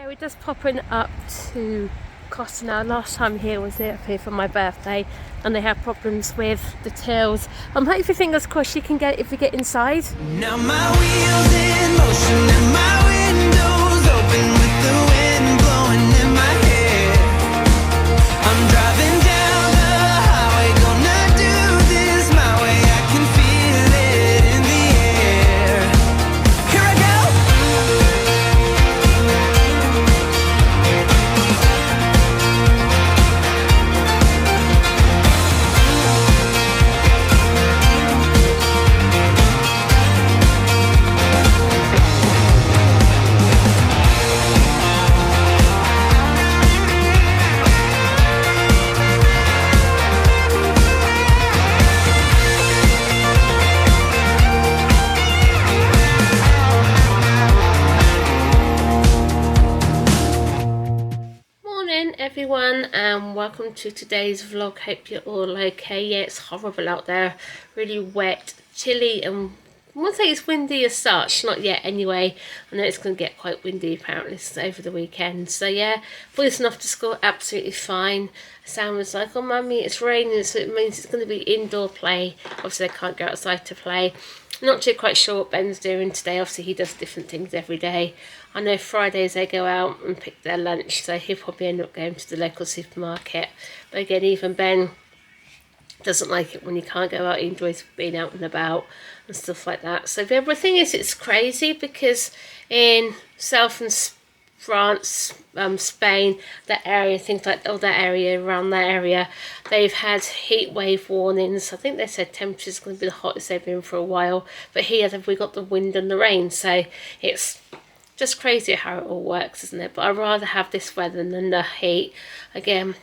We're just popping up to Costa now. Last time here was up here for my birthday, and they have problems with the tills. I'm hoping, fingers crossed, you can get if we get inside. Now my wheels in motion and my windows open with the wind blowing in my hair. I'm driving down the highway, gonna do this my way. I can feel it in the air. Here I go. Everyone, and welcome to today's vlog. Hope you're all okay. Yeah, it's horrible out there, really wet, chilly, and I won't say it's windy as such, not yet anyway. I know it's going to get quite windy apparently over the weekend. So yeah, boys off to school absolutely fine. Sam was like, oh mummy, it's raining, so it means it's going to be indoor play. Obviously they can't go outside to play. I'm not too quite sure what Ben's doing today. Obviously he does different things every day. I know Fridays they go out and pick their lunch, so he'll probably end up going to the local supermarket. But again, even Ben doesn't like it when you can't go out. He enjoys being out and about and stuff like that. So the thing is, it's crazy because in southern France, Spain, that area, things like that area, around that area, they've had heat wave warnings. I think they said temperature's going to be the hottest they've been for a while. But here we got the wind and the rain, so it's just crazy how it all works, isn't it? But I'd rather have this weather than the heat. Again,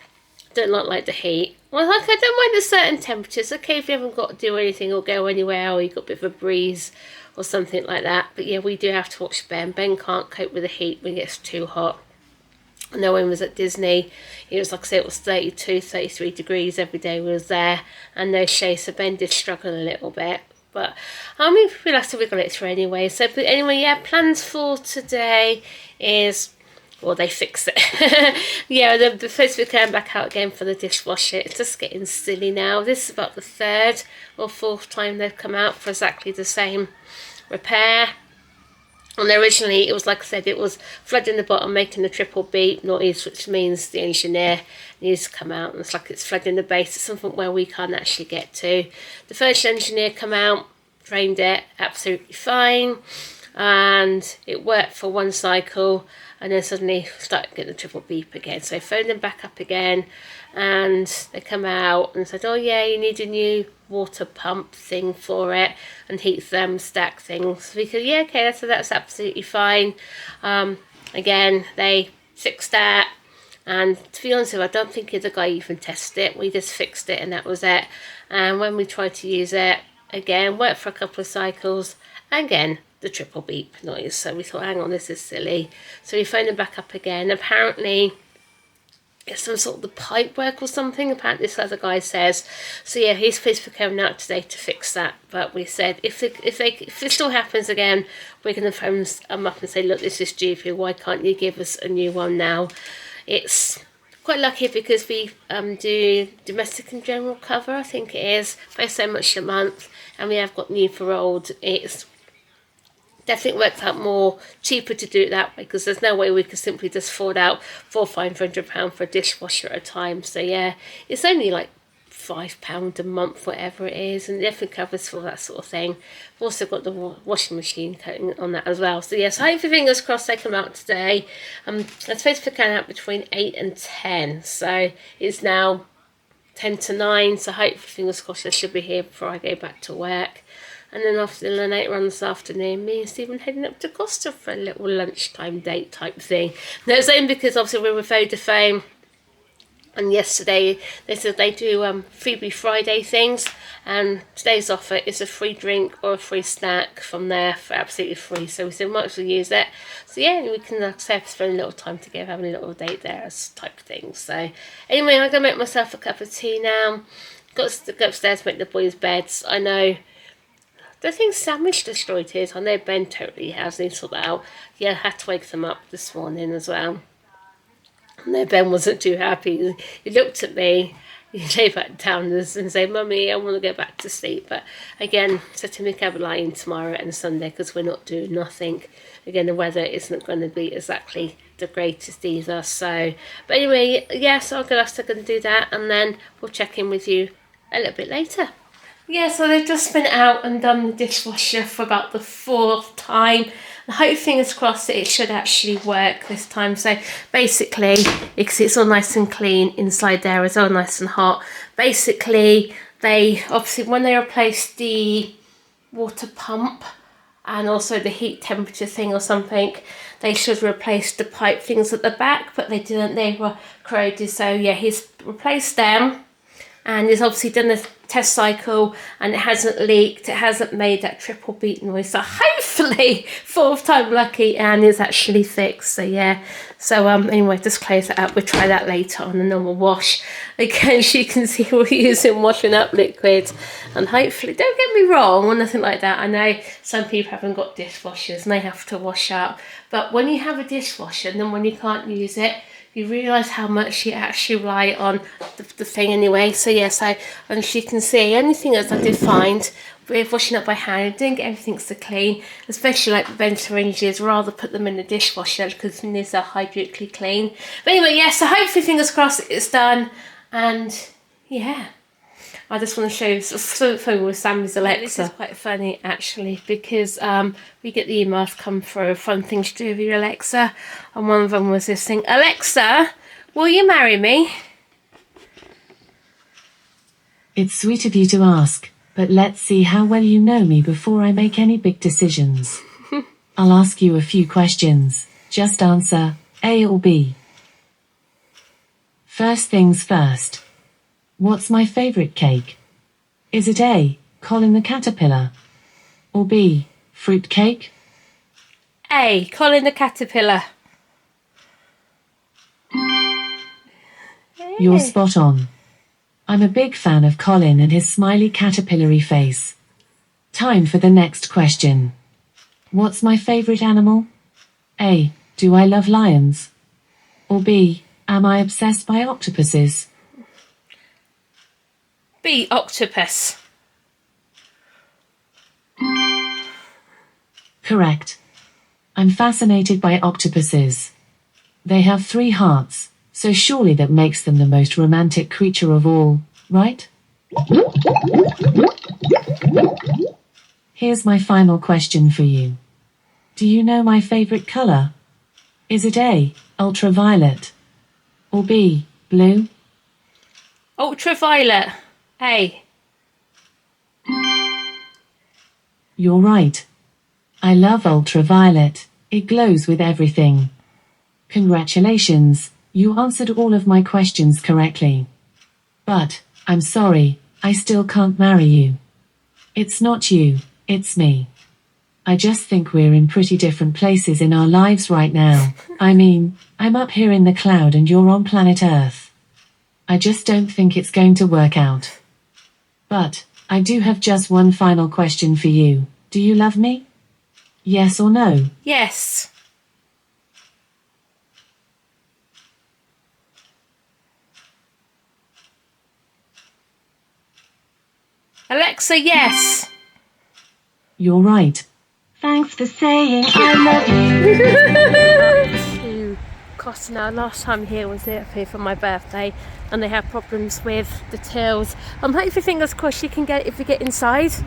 don't like the heat. Well, like, I don't mind the certain temperatures. Okay, if you haven't got to do anything or go anywhere, or you've got a bit of a breeze or something like that. But yeah, we do have to watch Ben. Ben can't cope with the heat when it gets too hot. I know when we was at Disney, it was, like I say, it was 32, 33 degrees every day we was there, and no shade, so Ben did struggle a little bit. But I mean, we'll have to wiggle it through anyway. So, but anyway, yeah, plans for today is, well, they fixed it. Yeah, the first we came back out again for the dishwasher. It's just getting silly now. This is about the third or fourth time they've come out for exactly the same repair. And originally, it was, like I said, it was flooding the bottom, making a triple beep noise, which means the engineer needs to come out. And it's like it's flooding the base. It's something where we can't actually get to. The first engineer come out, drained it, absolutely fine. And it worked for one cycle. And then suddenly started getting the triple beep again. So I phoned them back up again. And they come out and said, oh yeah, you need a new water pump thing for it and heat thermostat things. So we said, yeah, okay, so that's absolutely fine. Again, they fixed that. And to be honest with you, I don't think the guy even tested it. We just fixed it and that was it. And when we tried to use it, again, worked for a couple of cycles. Again, the triple beep noise. So we thought, hang on, this is silly. So we phoned them back up again. Apparently, it's some sort of the pipe work or something, apparently this other guy says. So yeah, he's supposed to be coming out today to fix that. But we said, if it still happens again, we're going to phone them up and say, look, this is stupid, why can't you give us a new one now? It's quite lucky because we do domestic and general cover, I think it is, by so much a month. And we have got new for old. It's definitely works out more cheaper to do it that way because there's no way we could simply just afford out £400-500 for a dishwasher at a time. So yeah, it's only like £5 a month, whatever it is, and it definitely covers for that sort of thing. We've also got the washing machine coating on that as well. So yes, hopefully fingers crossed they come out today. I'm supposed to be coming out between 8 and 10, so it's now 10 to 9, so hopefully fingers crossed they should be here before I go back to work. And then after later on this afternoon, me and Stephen heading up to Costa for a little lunchtime date type thing. Now it's only because obviously we were with Vodafone, and yesterday they said they do Freebie Friday things, and today's offer is a free drink or a free snack from there for absolutely free. So we said we might as well use it. So yeah, we can spend a little time together, having a little date there type of thing. So anyway, I'm going to make myself a cup of tea now. Got to go upstairs, make the boys' beds. I know I think Sandwich destroyed his. I know Ben totally has, and he sorted that out. Yeah, I had to wake them up this morning as well. No, Ben wasn't too happy. He looked at me, he lay back down and said, "Mummy, I want to go back to sleep." But again, said to me, "I'll be lying tomorrow and Sunday because we're not doing nothing." Again, the weather isn't going to be exactly the greatest either. So, but anyway, yes, I'm going to do that, and then we'll check in with you a little bit later. Yeah, so they've just been out and done the dishwasher for about the 4th time. I hope, fingers crossed, that it should actually work this time. So basically, because it's all nice and clean inside there, it's all nice and hot. Basically, they obviously, when they replaced the water pump and also the heat temperature thing or something, they should replace the pipe things at the back, but they didn't. They were corroded. So yeah, he's replaced them. And he's obviously done a test cycle and it hasn't leaked. It hasn't made that triple beat noise. So hopefully 4th time lucky and it's actually fixed. So yeah. So anyway, just close it up. We'll try that later on a normal wash. Again, as you can see, we're using washing up liquid. And hopefully, don't get me wrong or nothing like that. I know some people haven't got dishwashers and they have to wash up. But when you have a dishwasher and then when you can't use it, you realise how much you actually rely on the thing anyway. So yeah, so as you can see, anything else I did find with washing up by hand, I didn't get everything so clean, especially like the vent syringes, rather put them in the dishwasher because these are hygienically clean. But anyway, yeah, so hopefully, fingers crossed, it's done. And yeah, I just want to show you something with Sammy's Alexa. This is quite funny actually because we get the emails come through from things to do with your Alexa, and one of them was this thing: "Alexa, will you marry me?" It's sweet of you to ask, but let's see how well you know me before I make any big decisions. I'll ask you a few questions. Just answer A or B. First things first. What's my favorite cake? Is it A, Colin the Caterpillar? Or B, fruit cake? A, Colin the Caterpillar. You're spot on. I'm a big fan of Colin and his smiley caterpillary face. Time for the next question. What's my favorite animal? A, do I love lions? Or B, am I obsessed by octopuses? B, octopus. Correct. I'm fascinated by octopuses. They have 3 hearts, so surely that makes them the most romantic creature of all, right? Here's my final question for you. Do you know my favorite color? Is it A, ultraviolet? Or B, blue? Ultraviolet. A. You're right. I love ultraviolet. It glows with everything. Congratulations, you answered all of my questions correctly. But, I'm sorry, I still can't marry you. It's not you, it's me. I just think we're in pretty different places in our lives right now. I mean, I'm up here in the cloud and you're on planet Earth. I just don't think it's going to work out. But, I do have just one final question for you. Do you love me? Yes or no? Yes. Alexa, yes. You're right. Thanks for saying I love you. To Costa now. Last time here was here for my birthday, and they have problems with the tills. I'm hoping, fingers crossed, you can get if you get inside. No,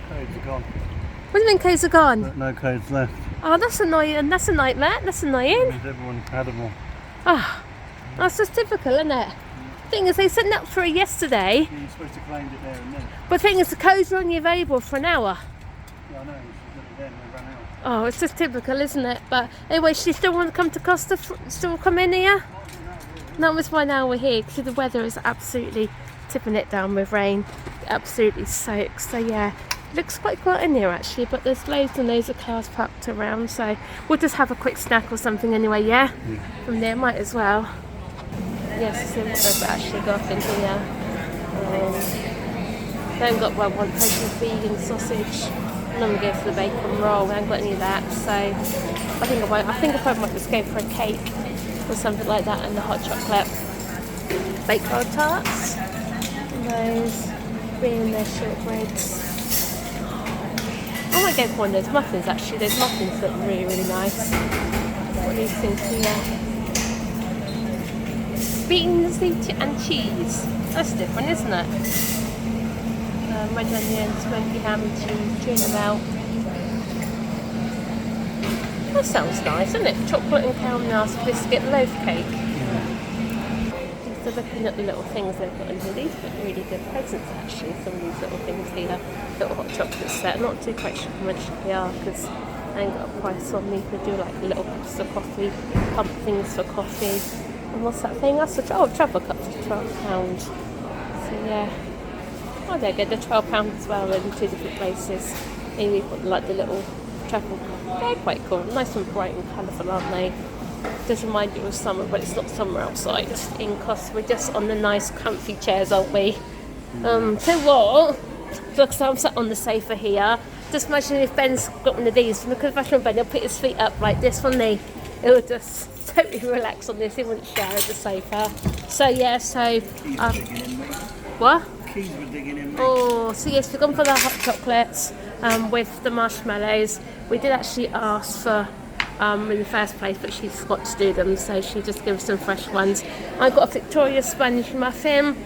codes are gone. What do you mean codes are gone? No codes left. Oh, that's annoying. That's a nightmare. That's annoying. Everyone had them all. Oh, that's just typical, isn't it? Thing is, they sent that through yesterday. You're supposed to claim it there and then. But the thing is, the codes are only available for an hour. Yeah, I know. She's got it then. They ran out. Oh, it's just typical, isn't it? But anyway, she still want to come to Costa, still come in here? That was why now we're here, because the weather is absolutely tipping it down with rain. Absolutely soaked. So yeah, looks quite quiet in here actually, but there's loads and loads of cars parked around. So we'll just have a quick snack or something anyway, yeah? From there, might as well. Yes, see what they've actually got in here. They've got one place with vegan sausage. I'm gonna go for the bacon roll. I haven't got any of that, so I think I probably might just go for a cake or something like that, and the hot chocolate. Baked roll tarts. And those being their shortbreads. I might go for one of those muffins actually. Those muffins look really, really nice. What these things here? Beans and cheese. That's different, isn't it? Red onion, smoky ham and cheese, tuna melt. That sounds nice, doesn't it? Chocolate and caramel biscuit loaf cake. So looking at the little things they've got in here, these look really good presents actually, some of these little things here. Little hot chocolate set, not too quite sure how much they are because I ain't got a price on me. They do like little cups of coffee, pump things for coffee. And what's that thing? That's travel cups for £12. So yeah. Oh, they're good. They're £12 as well in 2 different places. And we've got like the little travel cup. They're quite cool. Nice and bright and colourful, aren't they? Does remind you of summer, but it's not summer outside in Costa. We're just on the nice comfy chairs, aren't we? So what? Because I'm sat on the sofa here. Just imagine if Ben's got one of these. Look at the Ben, he'll put his feet up like this, wouldn't he? He'll just totally relax on this. He wouldn't share at the sofa. So yeah, what? Keys were digging in. Oh, so yes, we've gone for the hot chocolates with the marshmallows. We did actually ask for in the first place, but she's got to do them, so she just gives some fresh ones. I got a Victoria sponge muffin,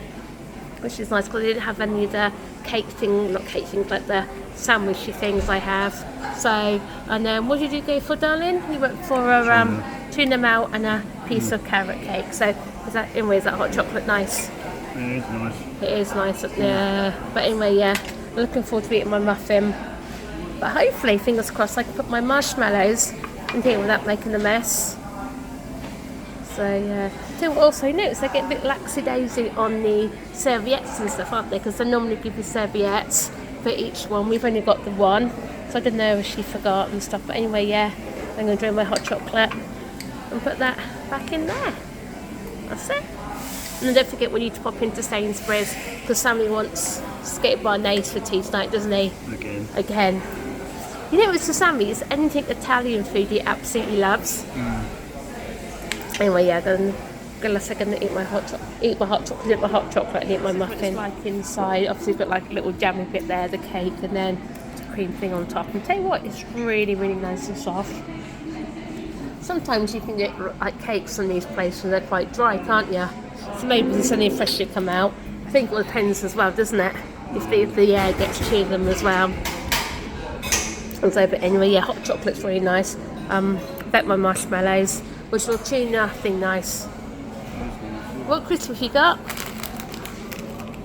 which is nice because I didn't have any of the not cake things, like the sandwichy things I have. So, and then what did you go for, darling? You went for a tuna melt and a piece of carrot cake. So, is that hot chocolate nice? It is nice. It is nice up there. But anyway, yeah, I'm looking forward to eating my muffin. But hopefully, fingers crossed, I can put my marshmallows in here without making a mess. So yeah. So also notice they get a bit laxy-daisy on the serviettes and stuff, aren't they? Because they normally give you serviettes for each one. We've only got the one, so I don't know if she forgot and stuff. But anyway, yeah, I'm going to drink my hot chocolate and put that back in there. That's it. And then don't forget we need to pop into Sainsbury's because Sammy wants skated mayonnaise for tea tonight, doesn't he? Again. You know, it's for Sammy's anything Italian food he absolutely loves. Anyway, yeah, then I'm going to eat my hot chocolate and eat my muffin. It's like inside, obviously you've got like a little jammy bit there, the cake, and then the cream thing on top. And tell you what, it's really, really nice and soft. Sometimes you can get like cakes on these places and they're quite dry, can't you? So maybe it's only freshly come out. I think it all depends as well, doesn't it? If the air gets to them as well. And so, but anyway, yeah, hot chocolate's really nice. Bet my marshmallows, which will tuna thing nice. What Christmas you got?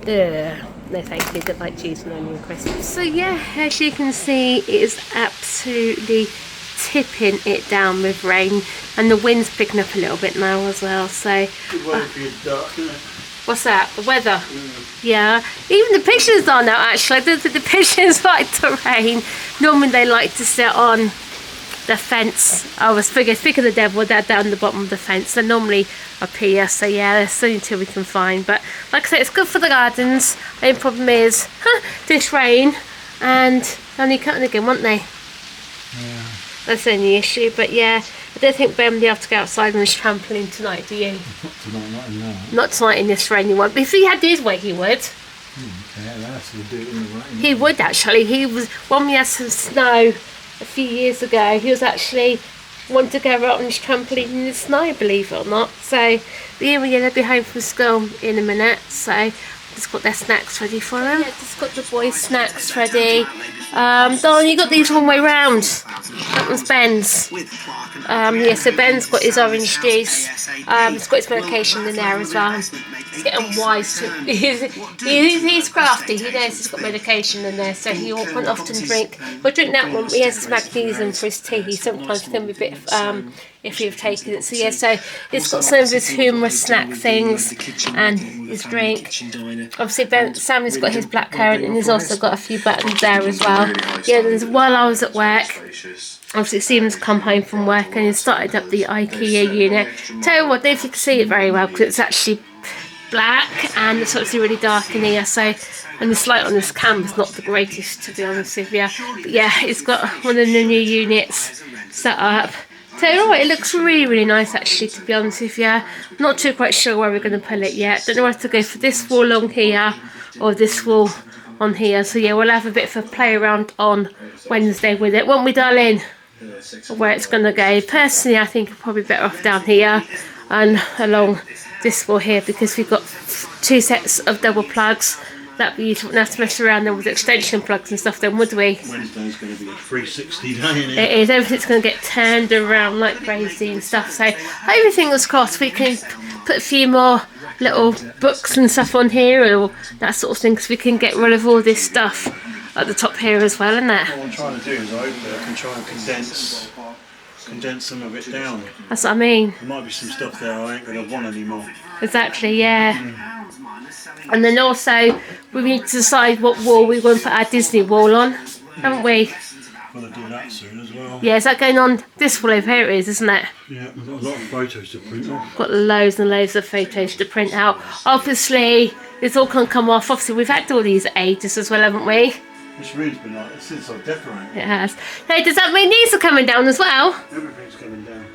No thank you, don't like cheese and onion Christmas. So yeah, as you can see, it is absolutely tipping it down with rain, and the wind's picking up a little bit now as well. So what's that? The weather? Yeah. Even the pigeons are now actually. I don't think the pigeons like the rain. Normally they like to sit on the fence. I was speaking of the devil, they're down the bottom of the fence. They're normally up here. So yeah, that's the only two we can find. But like I said, it's good for the gardens. The only problem is this rain, and only cutting again, won't they? Yeah. That's the only issue. But yeah, I don't think Ben will be able to go outside on his trampoline tonight, do you? Not tonight, not in that. Not tonight in this rainy one. But if he had his way, he would. Yeah, that's to do it in the rain. He would actually. He was, when we had some snow a few years ago, he was actually wanting to go out on his trampoline in the snow, believe it or not. So, but yeah, they'll be home from school in a minute. So, just got their snacks ready for them. Yeah, just got the boys' snacks ready. Don, you got these one way round. That one's Ben's. Yeah, so Ben's got his orange juice. He's got his medication in there as well. He's getting wise to. He's crafty. He knows he's got medication in there, so he won't often drink. But drink that one. He has his magnesium for his tea. He sometimes can be a bit if you've taken it. So yeah, so he's got some of his humorous snack things and his drink. Obviously, Sammy's got his black currant, and he's also got a few buttons there as well. Yeah, then while I was at work, obviously Stephen's come home from work and he started up the IKEA unit. Tell you what, I don't know if you can see it very well because it's actually black, and it's obviously really dark in here, so, and this light on this cam is not the greatest, to be honest with you. But yeah, it's got one of the new units set up. So alright, it looks really, really nice actually, to be honest with you. Not too quite sure where we're going to put it yet. Don't know whether to go for this wall on here or this wall on here. So yeah, we'll have a bit of a play around on Wednesday with it, won't we, darling? Where it's going to go. Personally, I think I'm probably better off down here and along this wall here, because we've got 2 sets of double plugs that we wouldn't have to mess around then with extension plugs and stuff then, would we? Wednesday's going to be a 360 day, isn't it? It is, everything's going to get turned around like crazy and stuff, so everything was crossed. We can put a few more little books and stuff on here or that sort of thing, because we can get rid of all this stuff at the top here as well, isn't it? What I'm trying to do is hopefully I can try and condense some of it down. That's what I mean. There might be some stuff there I ain't going to want anymore. Exactly, yeah. And then also we need to decide what wall we want to put our Disney wall on, haven't we? Got to do that soon as well. Yeah, is that going on this wall over here? It is, isn't it? Yeah, we've got a lot of photos to print off. Got loads and loads of photos to print out. Obviously, it's all going to come off. Obviously, we've had all these ages as well, haven't we? This room's been like this since I've decorated. It has. Hey, does that mean these are coming down as well? Everything's coming down.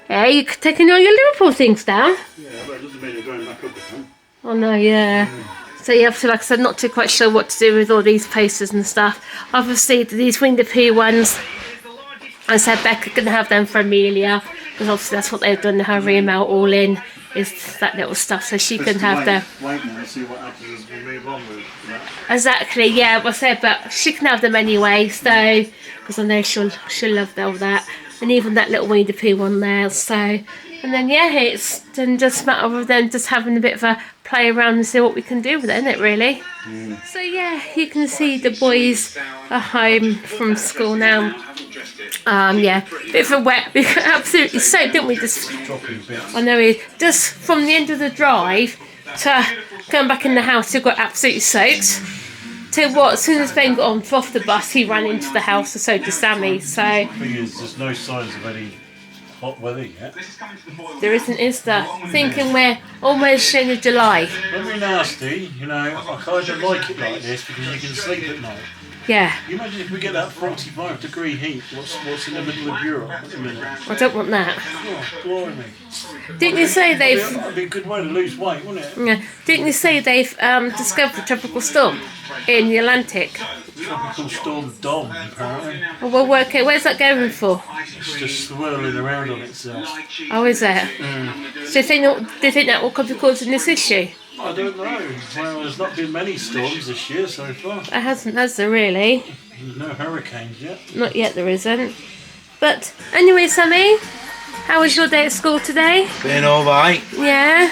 Yeah, you're taking all your Liverpool things down? Yeah, but it doesn't mean they're going back up again. Oh no, yeah. So yeah, obviously, like I said, not too quite sure what to do with all these posters and stuff. Obviously, these Winnie the Pooh ones, I said Becca can have them for Amelia, because obviously that's what they've done, her email all in, is that little stuff, so she can have them. Wait now and see what happens as we move on with that. Exactly, yeah, well, I said, but she can have them anyway, so, because I know she'll love all that. And even that little Winnie the Pooh one there, so, and then yeah, it's then just a matter of them just having a bit of a play around and see what we can do with it, isn't it, really? So yeah, you can see the boys are home from school now. Yeah, bit of a wet, we got absolutely soaked, didn't we? Just, I know, just from the end of the drive to going back in the house, we got absolutely soaked. Tell you what, as soon as Ben got off the bus, he ran into the house, and so did Sammy. So The thing is, there's no signs of any hot weather yet. there isn't, is there? Thinking we're almost in July. Don't be nasty, you know, I kind of like it like this because you can sleep at night. Yeah, Can you imagine if we get that 45-degree heat, what's in the middle of Europe at the minute? I don't want that. Oh, blimey. Didn't you say they've? That'd be a good way to lose weight, wouldn't it? Yeah, didn't you say they've discovered a tropical storm in the Atlantic? Tropical storm Dom, apparently. Oh, well, okay, where's that going for? It's just swirling around on itself. Oh, is it? So do you think that will be causing this issue? I don't know. Well, there's not been many storms this year so far. It hasn't, has there really? No hurricanes yet. Not yet, there isn't. But anyway, Sammy, how was your day at school today? Been alright. Yeah?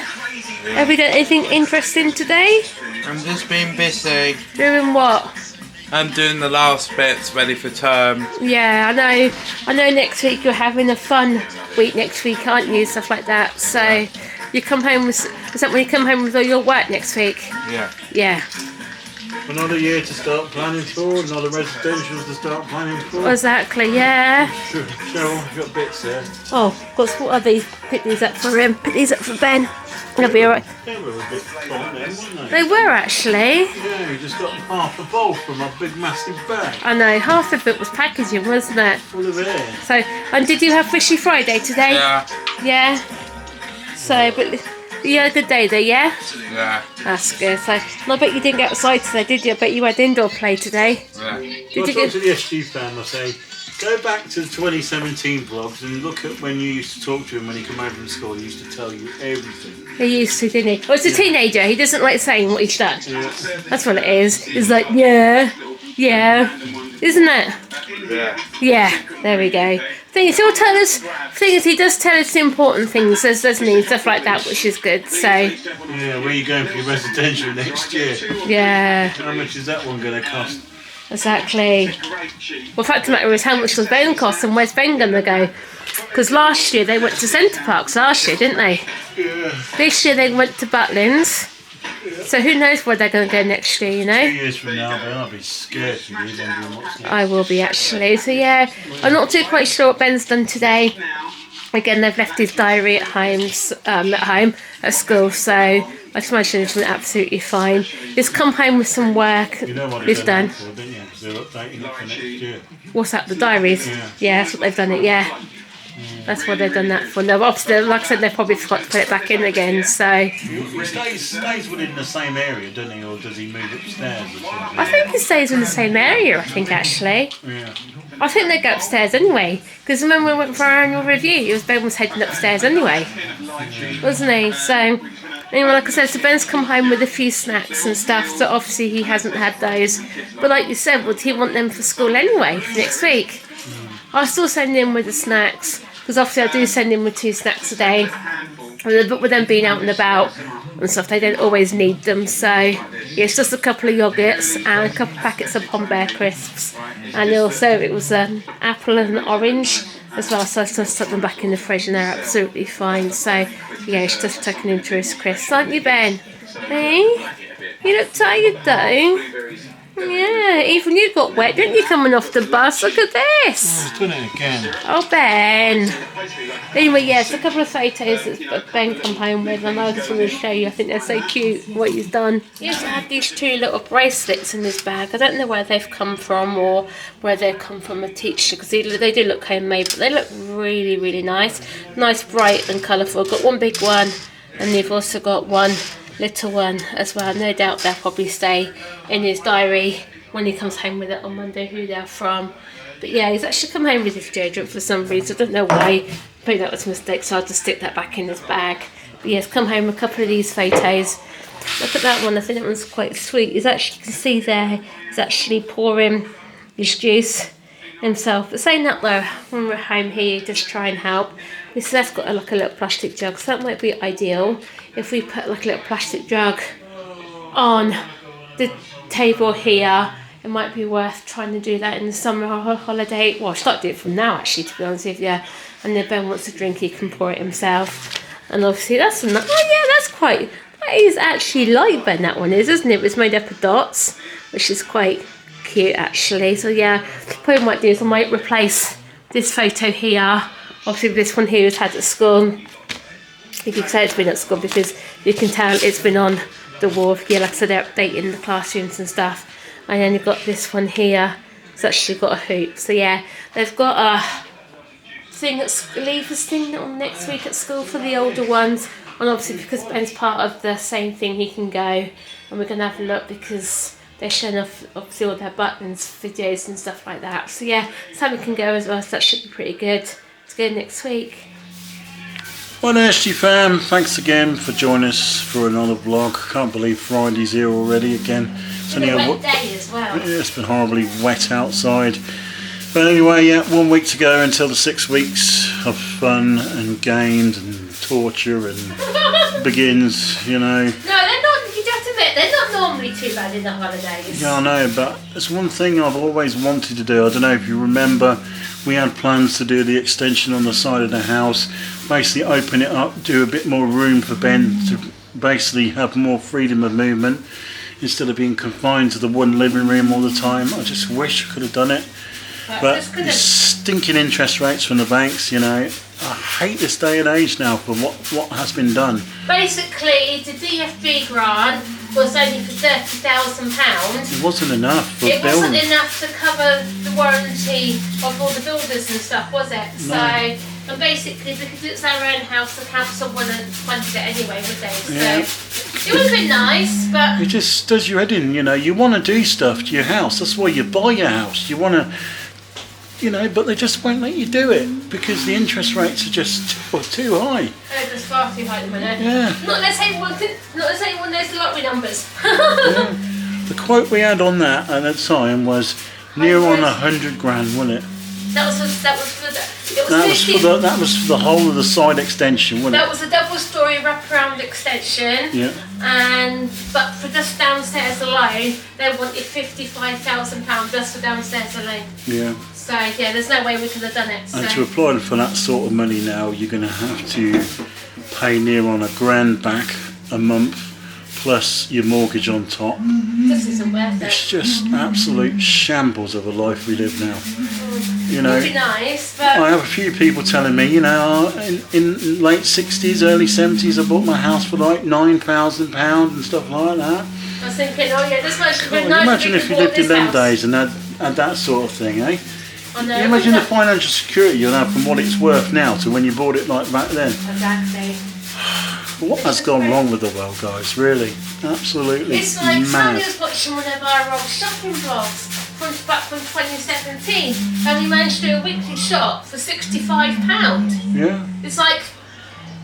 Have you done anything interesting today? I'm just being busy. Doing what? I'm doing the last bits ready for term. Yeah, I know next week you're having a fun week next week, aren't you? Stuff like that. So you come home with, is that when you come home with all your work next week? Yeah. Yeah. Another year to start planning for, another residential to start planning for. Exactly, yeah. Sure, Cheryl, you've got bits there. Oh, what are these? Pick these up for him. Pick these up for Ben. They'll be alright. They were a bit fun then, weren't They were actually. Yeah, we just got half a bowl from a big massive bag I know, half of it was packaging, wasn't it? full of air. So, and did you have Fishy Friday today? Yeah. Yeah. So, but you had a good day though, yeah? Yeah. That's good. So, and I bet you didn't get outside today, did you? I bet you had indoor play today. Yeah. Did I you talk get? to the SGFAM, I say, go back to the 2017 vlogs and look at when you used to talk to him when he came home from school. He used to tell you everything. He used to, didn't he? Oh, it's a teenager. He doesn't like saying what he's done. Yeah. That's what it is. He's like, yeah, isn't it? Yeah. Yeah. There we go. Thing is, he'll tell us. Thing is, he does tell us important things, doesn't he? Stuff like that, which is good. So, Yeah, where are you going for your residential next year? yeah, How much is that one going to cost? exactly. Well, the fact of the matter is, how much does Ben cost, and where's Ben gonna go? Because last year they went to Centre Parks. Last year, didn't they? Yeah. This year they went to Butlins. So who knows where they're going to go next year, you 2 know? years from now, then I'll be scared to be wondering what's next. I will be actually. So yeah, I'm not too quite sure what Ben's done today. again, they've left his diary at home at school, so I just imagine it's been absolutely fine. He's come home with some work. You know what He's done. that for, didn't you? 'Cause they're updating it for next year. What's that? The diaries? Yeah, that's what they've done it. Yeah. That's what they've done that for. No, obviously, like I said, they've probably forgot to put it back in again. So He stays within the same area, doesn't he? Or does he move upstairs or something? I think he stays in the same area. I think actually. Yeah. I think they go upstairs anyway. Because remember when we went for our annual review, Ben was heading upstairs anyway, wasn't he? So anyway, like I said, so Ben's come home with a few snacks and stuff. So obviously he hasn't had those. But like you said, would he want them for school anyway for next week? I'll still send him with the snacks. Because obviously I do send him with 2 snacks a day. But with them being out and about and stuff, they don't always need them. So yeah, it's just a couple of yogurts and a couple of packets of Pom Bear crisps. And also it was apple and orange as well. So I just stuck them back in the fridge and they're absolutely fine. So yeah, it's just tucking him through his crisps. Aren't you, Ben? Hey? You look tired though. Yeah, even you got wet, didn't you, coming off the bus? Look at this. He's done it again. Oh, Ben. Anyway, yes, a couple of photos that Ben come home with, and I just wanted to show you. I think they're so cute, what he's done. He also had these 2 little bracelets in his bag. I don't know where they've come from or where they've come from a teacher, because they do look homemade, but they look really, really nice. Nice, bright and colourful. Got one big one, and you've also got one little one as well. No doubt they'll probably stay in his diary when he comes home with it on Monday, who they're from. But yeah, he's actually come home with his deodorant for some reason. I don't know why. Maybe that was a mistake, so I'll just stick that back in his bag. But yeah, he's come home with a couple of these photos. Look at that one. I think that one's quite sweet. He's actually, you can see there, he's actually pouring his juice himself. But saying that though, when we're home here, just try and help. This has got like a little plastic jug, so that might be ideal if we put like a little plastic jug on the table here. It might be worth trying to do that in the summer holiday. Well, I'll start doing it from now actually, to be honest with you. And if Ben wants a drink, he can pour it himself. And obviously that's oh yeah, that's quite, that is actually like Ben, that one is, isn't it? It's made up of dots, which is quite cute actually. So yeah, what I might do is I might replace this photo here, obviously this one here is had at school. You can say it's been at school because you can tell it's been on the wall. Yeah, like I said, they're updating the classrooms and stuff. And then you've got this one here. It's actually got a hoop. So yeah, they've got a thing at Levi's thing on next week at school for the older ones. And obviously because Ben's part of the same thing, he can go. And we're going to have a look because they're showing off obviously all their buttons, videos and stuff like that. So yeah, Sammy can go as well, so that should be pretty good. Let's go next week. Well, SGFAM, thanks again for joining us for another vlog. Can't believe Friday's here already again. It's been a wet day as well. Yeah, it's been horribly wet outside. But anyway, yeah, 1 week to go until the 6 weeks of fun and games and torture and begins, you know. No, they're not, you have to admit, they're not normally too bad in the holidays. Yeah, I know, but it's one thing I've always wanted to do. I don't know if you remember, we had plans to do the extension on the side of the house, basically open it up, do a bit more room for Ben to basically have more freedom of movement instead of being confined to the one living room all the time. I just wish I could have done it. But the stinking interest rates from the banks, you know, I hate this day and age now for what has been done. Basically, the DFB grant was only for £30,000. It wasn't enough for It building. wasn't enough to cover the warranty of all the builders and stuff, was it? No. So, and basically, because it's our own house, the council wouldn't fund it anyway, would they? So, Yeah. it would have been nice, but It just does your head in, you know. You want to do stuff to your house. That's why you buy your house. You want to, you know, but they just won't let you do it because the interest rates are just too high. it was far too high at the minute. Yeah. Not unless anyone knows the lottery numbers. Yeah. The quote we had on that at the time was near on 100 grand, wasn't it? That was for the. It was That was 50 for the whole of the side extension, wasn't That it? was a double-storey wraparound extension. Yeah. But for just downstairs alone, they wanted £55,000 just for downstairs alone. Yeah. So yeah, there's no way we could have done it. So. And to apply for that sort of money now, you're going to have to pay near on £1,000 back a month, plus your mortgage on top. This isn't worth It's it. just absolute shambles of a life we live now. You know, Would be nice, but I have a few people telling me, you know, in late 60s, early 70s, I bought my house for like £9,000 and stuff like that. I was thinking, oh yeah, this much would be God, nice. imagine if you bought lived in this them house. days and had that sort of thing, eh? I know. Can you imagine the financial security you'll have from what it's worth now to when you bought it like back then? Exactly. What has gone wrong with the world, guys? Really, absolutely It's like mad. Sally was watching one of our old shopping vlogs back from 2017, and we managed to do a weekly shop for £65. Yeah. It's like,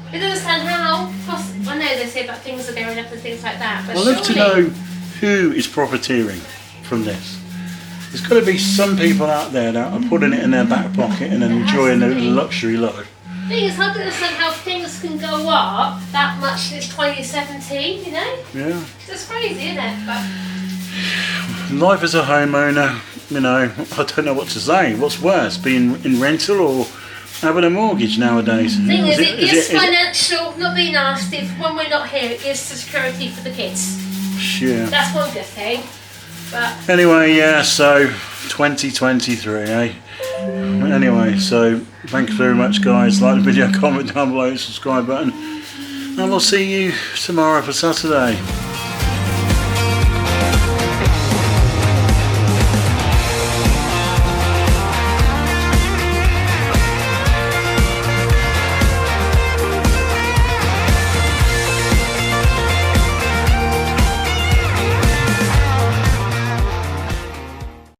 I don't understand how. I know they say about things are going up and things like that, but I'd love to surely- know who is profiteering from this. There's got to be some people out there that are putting it in their back pocket and enjoying the luxury life. The thing is, I don't understand how things can go up that much since 2017, you know? Yeah. It's crazy, isn't it? But Life as a homeowner, you know, I don't know what to say. What's worse, being in rental or having a mortgage nowadays? the thing is, it gives is financial, not being nasty, when we're not here, it gives security for the kids. Sure. That's one good thing. But Anyway, yeah, so 2023, eh? Anyway, so thank you very much, guys. Like the video, comment down below, subscribe button, and we'll see you tomorrow for Saturday.